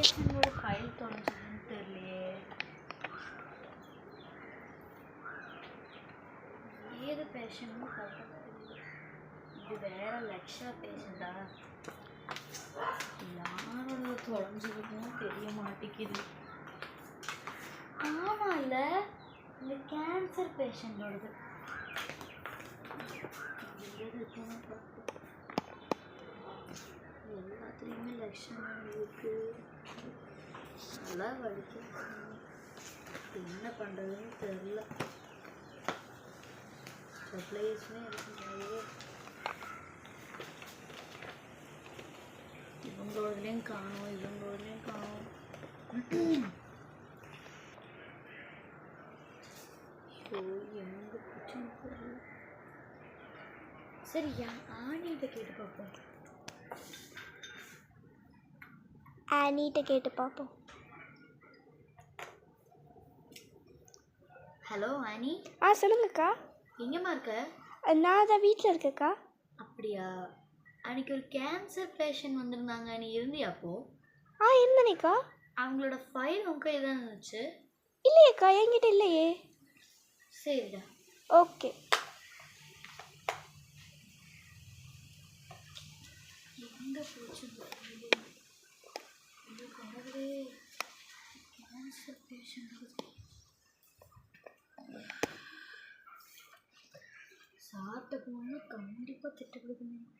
பேஷண்டோட file தொலைஞ்சதுன்னு தெரியலையே. ஏது பேஷண்ட்னு பார்த்தா இது வேற லக்ஷா பேஷண்டா? யாரோட தொலைஞ்சதுன்னு தெரிய மாட்டேங்குது. ஆமாம் இல்லை, இந்த கேன்சர் பேஷண்டோடது. எல்லாத்துலேயுமே லட்சணம் இருக்கு. நல்லா வலிக்கும். என்ன பண்ணுறதுன்னு தெரில. சப்ளைஸ்மே இருக்கும்போது இவங்களோடலையும் காணும், இவங்களோடலையும் காணும். ஸோ எங்கே பிரச்சனை தெரியல. சரி, ஆனிகிட்ட கேட்டு பார்ப்போம். ஆனிகிட்ட கேட்டு பார்ப்போம். Hello Annie. சொல்லுங்கக்கா. எங்கேம்மா இருக்க? நான் தான் வீட்டில் இருக்கேக்கா. அப்படியா? அன்றைக்கி ஒரு கேன்சர் பேஷண்ட் வந்திருந்தாங்க, நீ இருந்தியா அப்போ? இருந்தேனேக்கா. அவங்களோட ஃபைல் உங்க கையில் தான் இருந்துச்சு? இல்லையேக்கா, என்கிட்ட இல்லையே. சரிடா, ஓகே. எங்கே போச்சு கடவுளே, கேன்சர் பேஷண்ட். சாப்பிட்ட போனா கண்டிப்பாக திட்டு கொடுக்கணும்.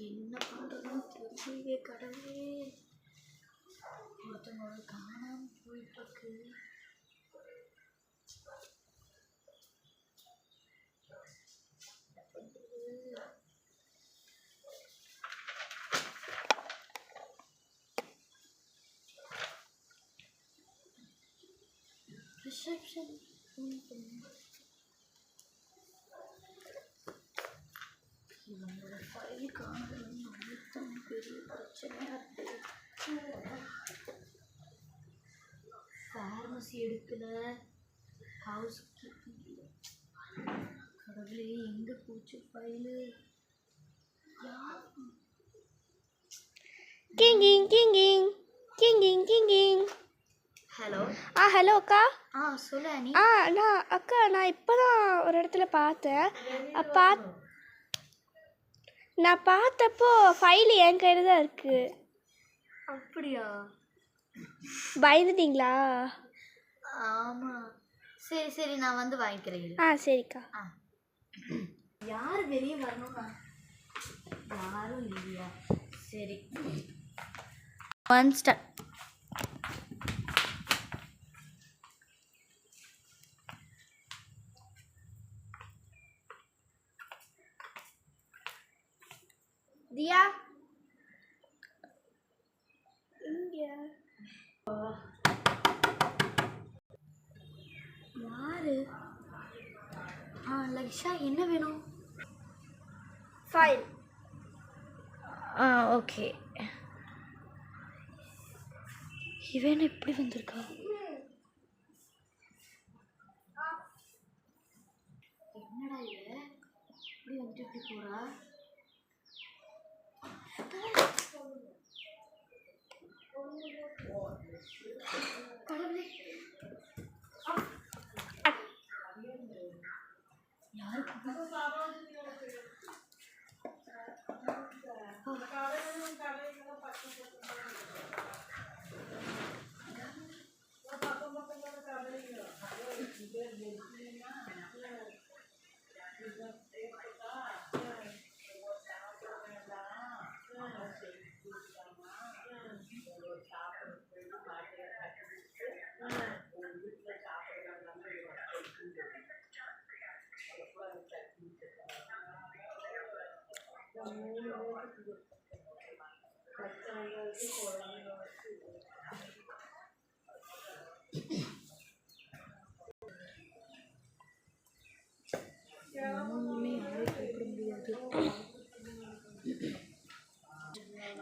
என்ன பண்ணுறதுன்னு தெரியலையே கடவுளே. ஒருத்தவங்களோட காணாமல் போயிட்டுருக்கு. ரிசப்ஷன் இவங்களோட ஃபைல் காணலன்னு அனைத்தும் பெரிய பிரச்சனையாக இருக்குது. ஃபார்மசி எடுக்கல, ஹவுஸ் கீப்பிங். கடவுளே, எங்கே போச்சு ஃபைலு? கிங்கிங் கிங்கிங் கிங்கிங் கிங்கிங். ஹலோ. ஹலோ அக்கா. சொல்லு அனி. நான் இப்போ தான் ஒரு இடத்துல பார்த்தேன். நான் பார்த்தப்போ ஃபைல் என் கையில் தான் இருக்குது. அப்படியா? பயந்துட்டீங்களா? ஆமாம். சரி சரி, நான் வந்து வாங்கிக்கிறேன். சரிக்கா. யார் வெளியே வரணும்னா? யாரும் இல்லையா? சரி, ஒன் ஸ்டார். தியா இங்க யாரு? லக்ஷா, என்ன வேணும்? ஃபைல். ஓகே. இவன் எப்படி வந்திருக்கா? என்னடா இது, இப்படி வந்துட்டு இப்படி போறா? கடவுளே,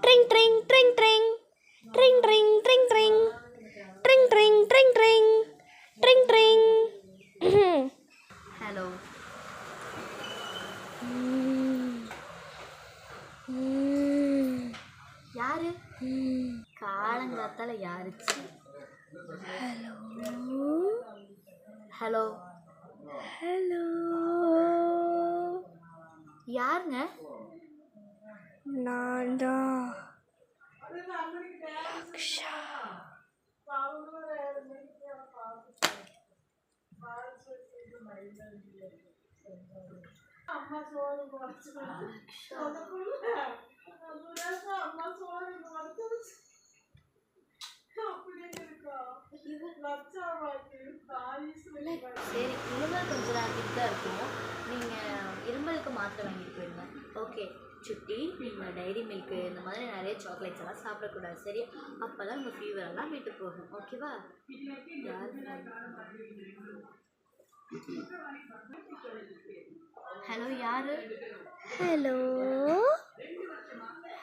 ட்ரிங் ட்ரிங் ட்ரிங் ட்ரிங் ட்ரிங் ட்ரிங் ட்ரிங் ட்ரிங் ட்ரிங் ட்ரிங் ட்ரிங் ட்ரிங் ட்ரிங் ட்ரிங். ஹலோ யாரு காலங்காத்தால யாருச்சு? ஹலோ ஹலோ ஹலோ யாருங்க? நான் தான் லக்ஷா. சரி, இருமல் கொஞ்சம் நேரத்துக்கு தான் இருக்கும். நீங்கள் இருமலுக்கு மாத்திரை வாங்கிட்டு போயிருங்க. ஓகே சுட்டி, நீங்கள் டைரி மில்க்கு இந்த மாதிரி நிறைய சாக்லேட்ஸ் எல்லாம் சாப்பிடக்கூடாது, சரி? அப்போ தான் உங்கள் ஃபீவர் எல்லாம் விட்டு போகும், ஓகேவா? யார் ஹலோ யாரு? ஹலோ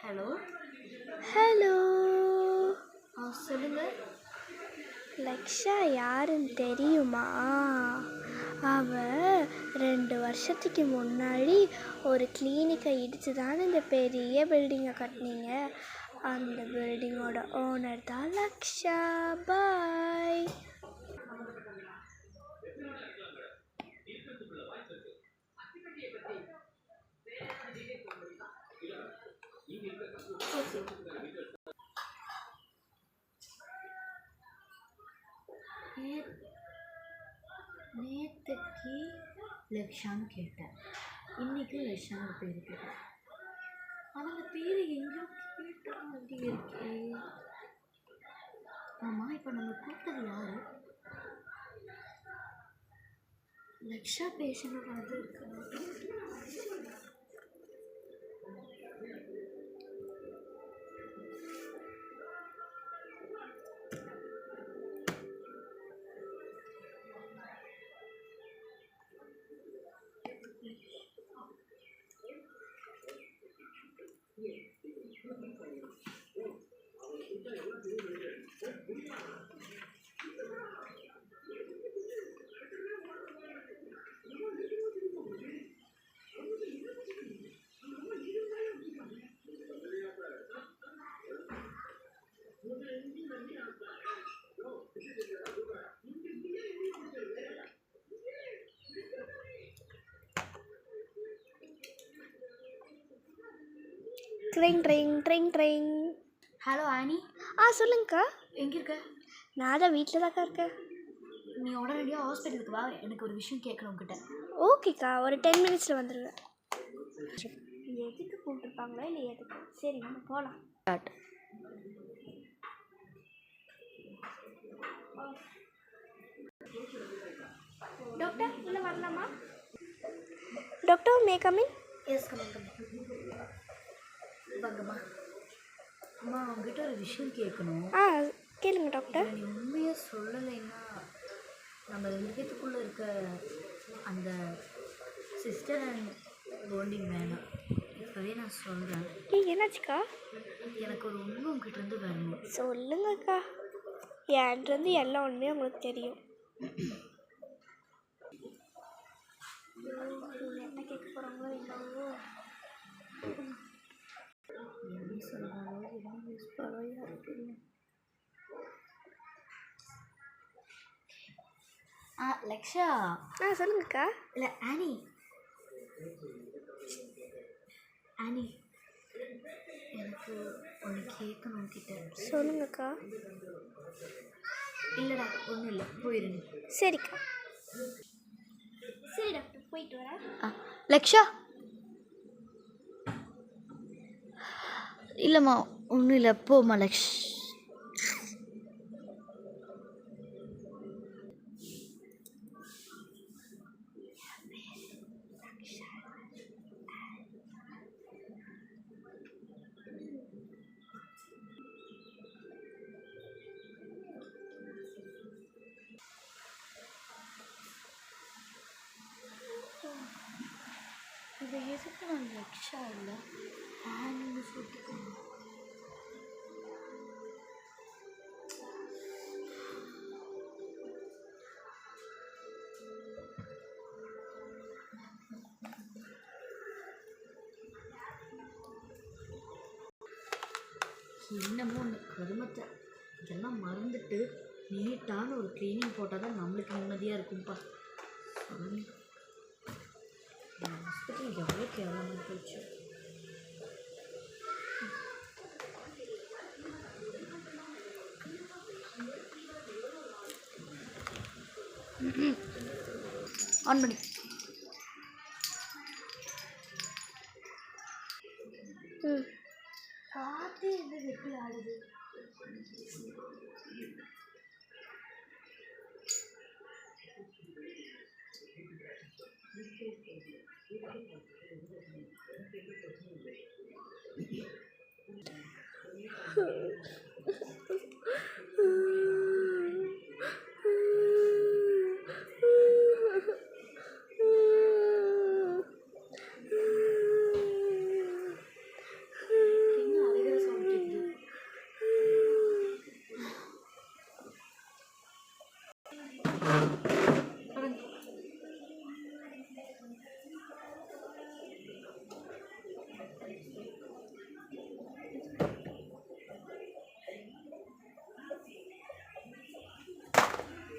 ஹலோ ஹலோ சொல்லுங்கள். லக்ஷா யாருன்னு தெரியுமா? அவ 2 வருஷத்துக்கு முன்னாடி ஒரு கிளினிக்கை இடித்து தானே இந்த பெரிய பில்டிங்கை கட்டினீங்க. அந்த பில்டிங்கோட ஓனர் தான் லக்ஷா. பாய். நேற்றுக்கு லக்ஷான்னு கேட்டேன், இன்னைக்கு லக்ஷான்னு பேர் கேட்டேன். அவங்க பேர் எங்கேயோ கேட்ட மாதிரி இருக்கே. ஆமாம், இப்போ நம்ம கூப்பிட்டது யாரு? லக்ஷா பேஷண்ட் வந்து இருக்கு. ட்ரிங் ட்ரிங் ட்ரிங் ட்ரிங். Hello Annie. சொல்லுங்கக்கா. எங்கே இருக்க? நான் தான் வீட்டில் தான்க்கா இருக்கேன். நீ உடனடியாக ஹாஸ்பிட்டலுக்கு வா, எனக்கு ஒரு விஷயம் கேட்கணும் உங்ககிட்ட. ஓகேக்கா, ஒரு 10 மினிட்ஸில் வந்துடுவேன். எதுக்கு கூப்பிட்டுருப்பாங்களோ இல்லை எதுக்கு? சரி நம்ம போகலாம். டாக்டர் உள்ளே வரலாமா? Doctor may come in? Yes come in வாங்கம்மா. அம்மா உங்ககிட்ட ஒரு விஷயம் கேட்கணும். கேளுங்க டாக்டர். நீ உண்மையாக சொல்லலைன்னா நம்ம 2 பேத்துக்குள்ளே இருக்க அந்த சிஸ்டர் அண்ட் பாண்டிங் வேணாம். இப்போவே நான் சொல்கிறேன். என்னாச்சுக்கா? எனக்கு ஒரு உண்மை உங்ககிட்ட இருந்து வரணும். சொல்லுங்கக்கா, என்கிட்டருந்து எல்லா உண்மையும் உங்களுக்கு தெரியும். என்ன கேட்க போகிறாங்களோ என்னவோ. என்ன சொல்கிறாங்களோ என்ன யூஸ்ஃபுல்லாக யாரும் தெரியும். லக்ஷா. சொல்லுங்கக்கா. இல்லை ஆனி. ஆனி, எனக்கு ஒன்று கேட்கணும் கிட்ட. சொல்லுங்கக்கா. இல்லைடா ஒன்றும் இல்லை, போயிருங்க. சரிக்கா. சரி டாக்டர், போயிட்டு வரேன். லக்ஷா. இல்லைம்மா ஒன்றும் இல்லை, போம்மா லக்ஷ். இதை எதுக்கு நான் லக்ஷா இல்லை ஆனின்னு சொல்லிட்டு என்னமோ ஒன்று கருமத்தை இதெல்லாம் மறந்துட்டு நீட்டான ஒரு க்ளீனிங் போட்டால் தான் நம்மளுக்கு நிம்மதியாக இருக்கும்ப்பா. சாமி, ஹாஸ்பிட்டல் எவ்வளோ கேவலமாக போச்சு. ஆன் பண்ணி காற்று எந்த வெட்டி ஆடுது. என்ன அழுகிற சவுண்ட் கேட்குது?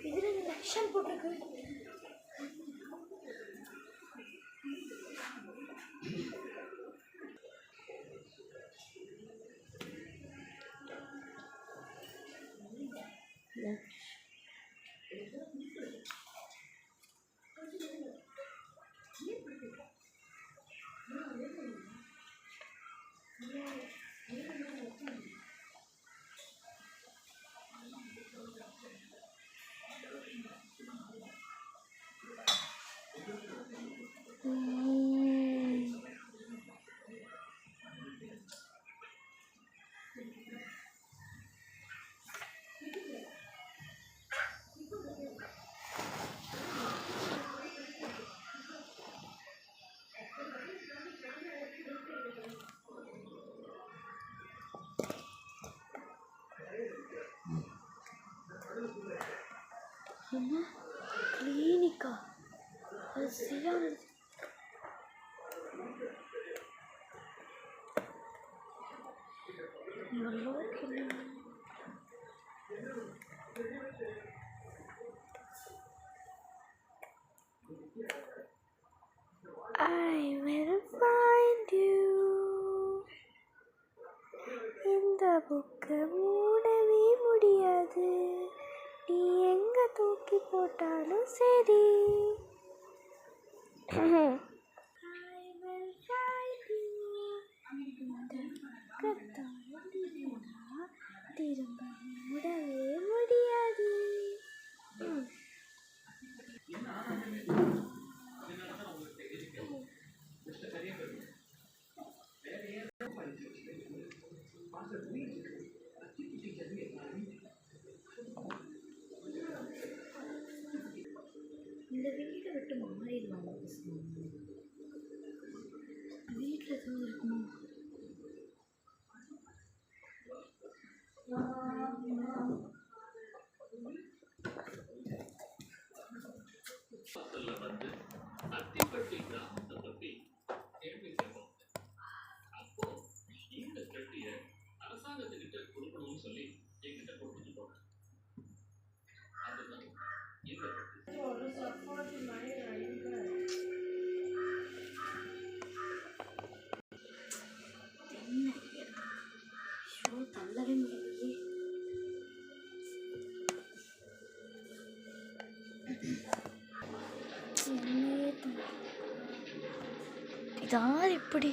இதில் லக்ஷன் போட்டிருக்கு. என்ன கிளினிக்கா? அது சரியானது. நல்லா clean. I will find you. இந்த புக்கை மூடவே முடியாது. நீ எங்க தூக்கி போட்டாலும் சரி. I will find you. இந்த புக்கை தாண்டினா திரும்ப மூடவே முடியாது. இந்த வீட்டை விட்டு மாறிடலாம். வீட்டில் எதுவும் இருக்குமோ? தள்ளவே முடியலையே. இதான் இப்படி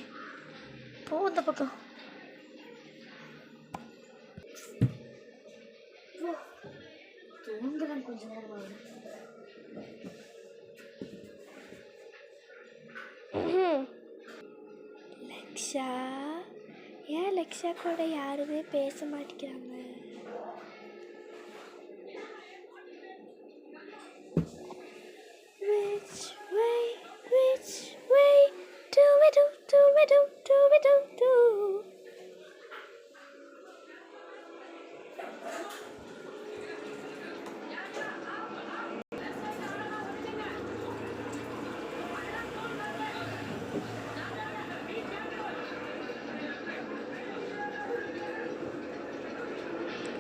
போ அந்த பக்கம். தூங்கலாம் கொஞ்ச நேரம் ஆகுது. லக்ஷா, ஏன் லக்ஷா கூட யாருமே பேச மாட்டேங்கிறாங்க? Which way do we do?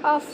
Of.